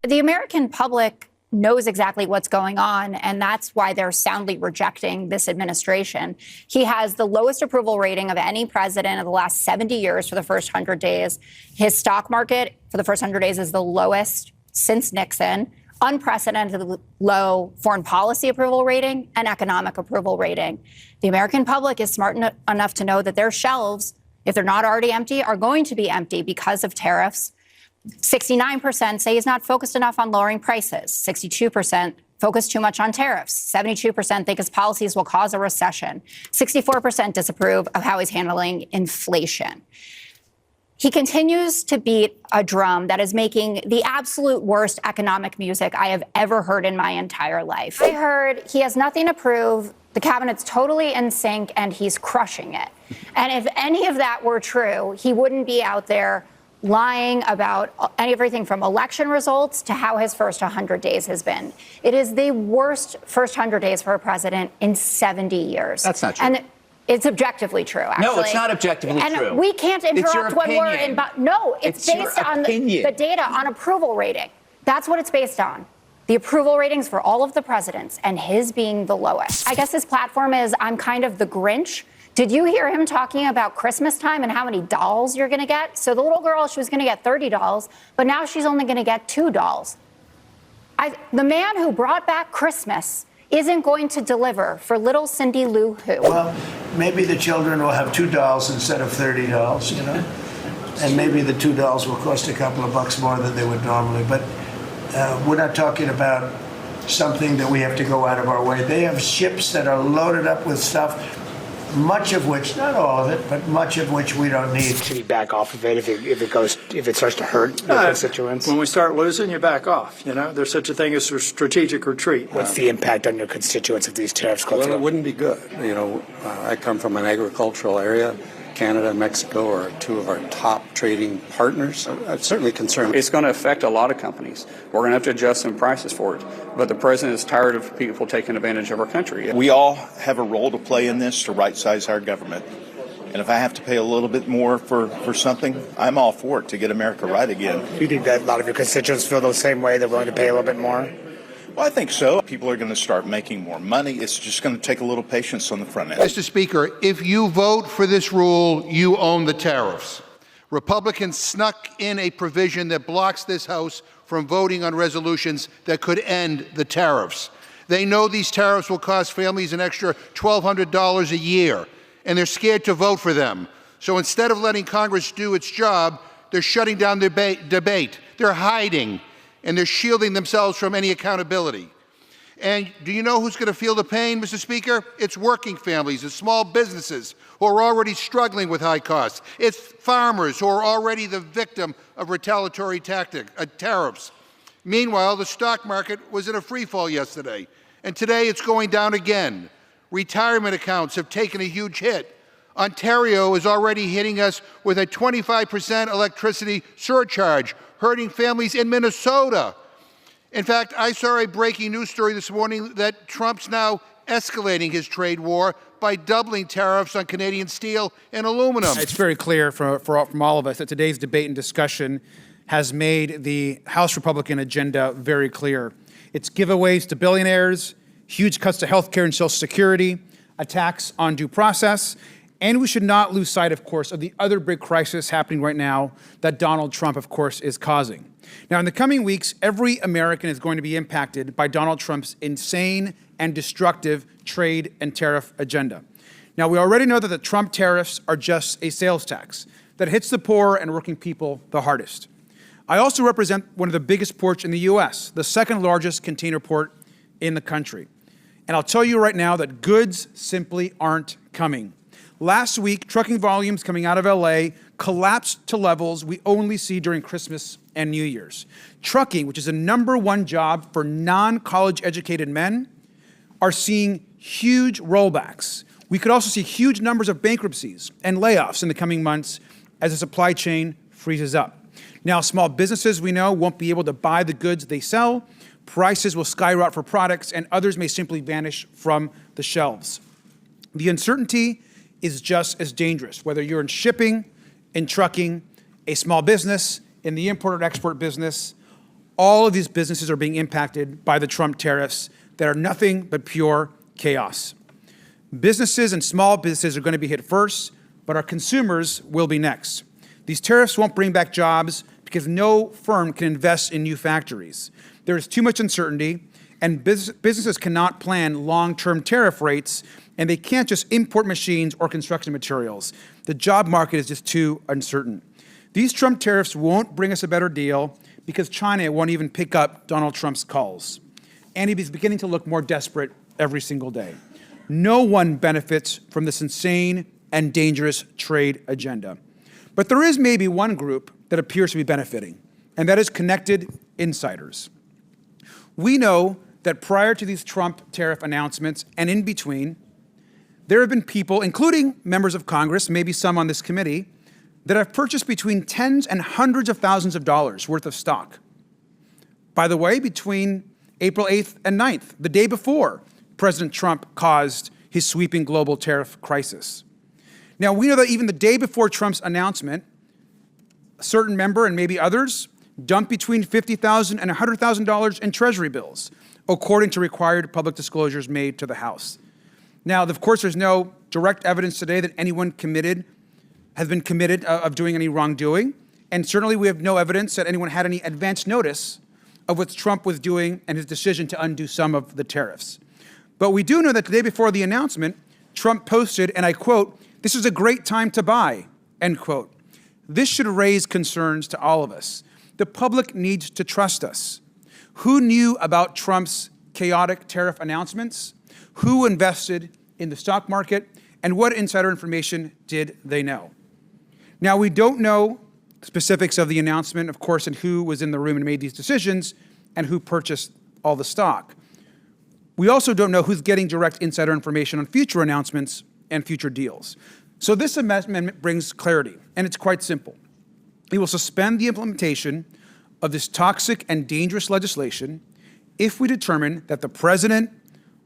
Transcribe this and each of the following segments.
The American public knows exactly what's going on, and that's why they're soundly rejecting this administration. He has the lowest approval rating of any president of the last 70 years for the first 100 days. His stock market for the first 100 days is the lowest since Nixon. Unprecedented low foreign policy approval rating and economic approval rating. The American public is smart enough to know that their shelves, if they're not already empty, are going to be empty because of tariffs. 69% say he's not focused enough on lowering prices. 62% focus too much on tariffs. 72% think his policies will cause a recession. 64% disapprove of how he's handling inflation. He continues to beat a drum that is making the absolute worst economic music I have ever heard in my entire life. I heard he has nothing to prove, the cabinet's totally in sync, and he's crushing it. And if any of that were true, he wouldn't be out there lying about everything from election results to how his first 100 days has been. It is the worst first 100 days for a president in 70 years. That's not true. And it's objectively true, actually. No, it's not objectively true. And we can't interrupt when we're in. No, it's based on the data on approval rating. That's what it's based on. The approval ratings for all of the presidents, and his being the lowest. I guess his platform is, I'm kind of the Grinch. Did you hear him talking about Christmas time and how many dolls you're going to get? So the little girl, she was going to get 30 dolls, but now she's only going to get 2 dolls. The man who brought back Christmas isn't going to deliver for little Cindy Lou Who. Well, maybe the children will have 2 dolls instead of 30 dolls, you know? And maybe the 2 dolls will cost a couple of bucks more than they would normally. But we're not talking about something that we have to go out of our way. They have ships that are loaded up with stuff, much of which, not all of it, but much of which we don't need. Should he back off of it if it starts to hurt the constituents? When we start losing, you back off. You know, there's such a thing as a strategic retreat. What's the impact on your constituents if these tariffs go through? Well, it wouldn't be good. You know, I come from an agricultural area. Canada and Mexico are 2 of our top trading partners. I'm certainly concerned. It's going to affect a lot of companies. We're going to have to adjust some prices for it. But the president is tired of people taking advantage of our country. We all have a role to play in this to right-size our government. And if I have to pay a little bit more for something, I'm all for it to get America right again. Do you think that a lot of your constituents feel the same way? They're willing to pay a little bit more? Well, I think so. People are going to start making more money. It's just going to take a little patience on the front end. Mr. Speaker, if you vote for this rule, you own the tariffs. Republicans snuck in a provision that blocks this House from voting on resolutions that could end the tariffs. They know these tariffs will cost families an extra $1,200 a year, and they're scared to vote for them. So instead of letting Congress do its job, they're shutting down the debate. They're hiding, and they're shielding themselves from any accountability. And do you know who's going to feel the pain, Mr. Speaker? It's working families, it's small businesses who are already struggling with high costs. It's farmers who are already the victim of retaliatory tariffs. Meanwhile, the stock market was in a free fall yesterday, and today it's going down again. Retirement accounts have taken a huge hit. Ontario is already hitting us with a 25% electricity surcharge, hurting families in Minnesota. In fact, I saw a breaking news story this morning that Trump's now escalating his trade war by doubling tariffs on Canadian steel and aluminum. It's very clear from all of us that today's debate and discussion has made the House Republican agenda very clear. It's giveaways to billionaires, huge cuts to health care and Social Security, attacks on due process, and we should not lose sight, of course, of the other big crisis happening right now that Donald Trump, of course, is causing. Now, in the coming weeks, every American is going to be impacted by Donald Trump's insane and destructive trade and tariff agenda. Now, we already know that the Trump tariffs are just a sales tax that hits the poor and working people the hardest. I also represent one of the biggest ports in the U.S., the second largest container port in the country. And I'll tell you right now that goods simply aren't coming. Last week, trucking volumes coming out of LA collapsed to levels we only see during Christmas and New Year's. Trucking, which is the #1 job for non-college educated men, are seeing huge rollbacks. We could also see huge numbers of bankruptcies and layoffs in the coming months as the supply chain freezes up. Now, small businesses, we know, won't be able to buy the goods they sell. Prices will skyrocket for products, and others may simply vanish from the shelves. The uncertainty is just as dangerous, whether you're in shipping, in trucking, a small business, in the import or export business. all of these businesses are being impacted by the Trump tariffs that are nothing but pure chaos. Businesses and small businesses are going to be hit first, but our consumers will be next. These tariffs won't bring back jobs because no firm can invest in new factories. There is too much uncertainty, and businesses cannot plan long-term tariff rates, and they can't just import machines or construction materials. The job market is just too uncertain. These Trump tariffs won't bring us a better deal because China won't even pick up Donald Trump's calls. And he's beginning to look more desperate every single day. No one benefits from this insane and dangerous trade agenda. But there is maybe one group that appears to be benefiting, and that is connected insiders. We know that prior to these Trump tariff announcements and in between, there have been people, including members of Congress, maybe some on this committee, that have purchased between tens and hundreds of thousands of dollars worth of stock. By the way, between April 8th and 9th, the day before President Trump caused his sweeping global tariff crisis. Now, we know that even the day before Trump's announcement, a certain member and maybe others dumped between $50,000 and $100,000 in Treasury bills, according to required public disclosures made to the House. Now, of course, there's no direct evidence today that anyone has been committed of doing any wrongdoing, and certainly we have no evidence that anyone had any advance notice of what Trump was doing and his decision to undo some of the tariffs. But we do know that the day before the announcement, Trump posted, and I quote, "This is a great time to buy," end quote. This should raise concerns to all of us. The public needs to trust us. Who knew about Trump's chaotic tariff announcements? Who invested in the stock market? And what insider information did they know? Now, we don't know specifics of the announcement, of course, and who was in the room and made these decisions and who purchased all the stock. We also don't know who's getting direct insider information on future announcements and future deals. So this amendment brings clarity, and it's quite simple. It will suspend the implementation of this toxic and dangerous legislation if we determine that the president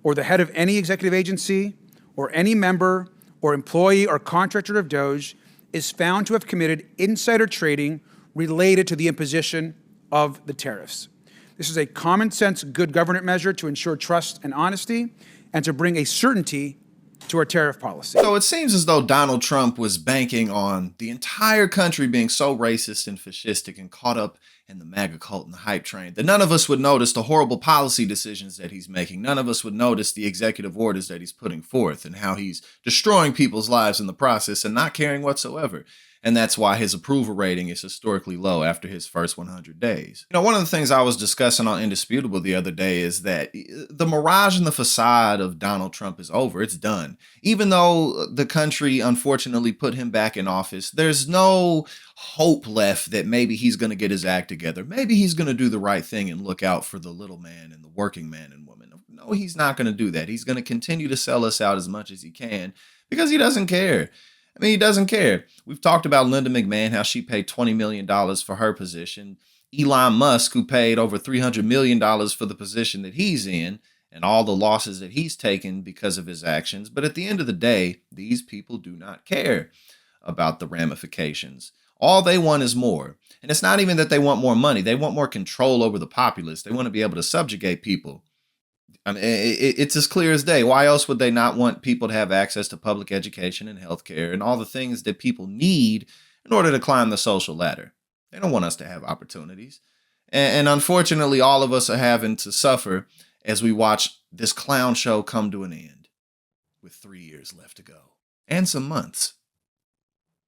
or the head of any executive agency or any member or employee or contractor of DOJ is found to have committed insider trading related to the imposition of the tariffs. This is a common sense, good government measure to ensure trust and honesty and to bring a certainty to our tariff policy. So it seems as though Donald Trump was banking on the entire country being so racist and fascistic and caught up in the MAGA cult and the hype train that none of us would notice the horrible policy decisions that he's making. None of us would notice the executive orders that he's putting forth and how he's destroying people's lives in the process and not caring whatsoever. And that's why his approval rating is historically low after his first 100 days. You know, one of the things I was discussing on Indisputable the other day is that the mirage and the facade of Donald Trump is over. It's done. Even though the country unfortunately put him back in office, there's no hope left that maybe he's going to get his act together. Maybe he's going to do the right thing and look out for the little man and the working man and woman. No, he's not going to do that. He's going to continue to sell us out as much as he can because he doesn't care. I mean, he doesn't care. We've talked about Linda McMahon, how she paid $20 million for her position. Elon Musk, who paid over $300 million for the position that he's in, and all the losses that he's taken because of his actions. But at the end of the day, these people do not care about the ramifications. All they want is more. And it's not even that they want more money. They want more control over the populace. They want to be able to subjugate people. I mean, it's as clear as day. Why else would they not want people to have access to public education and healthcare and all the things that people need in order to climb the social ladder? They don't want us to have opportunities. And unfortunately, all of us are having to suffer as we watch this clown show come to an end with 3 years left to go and some months.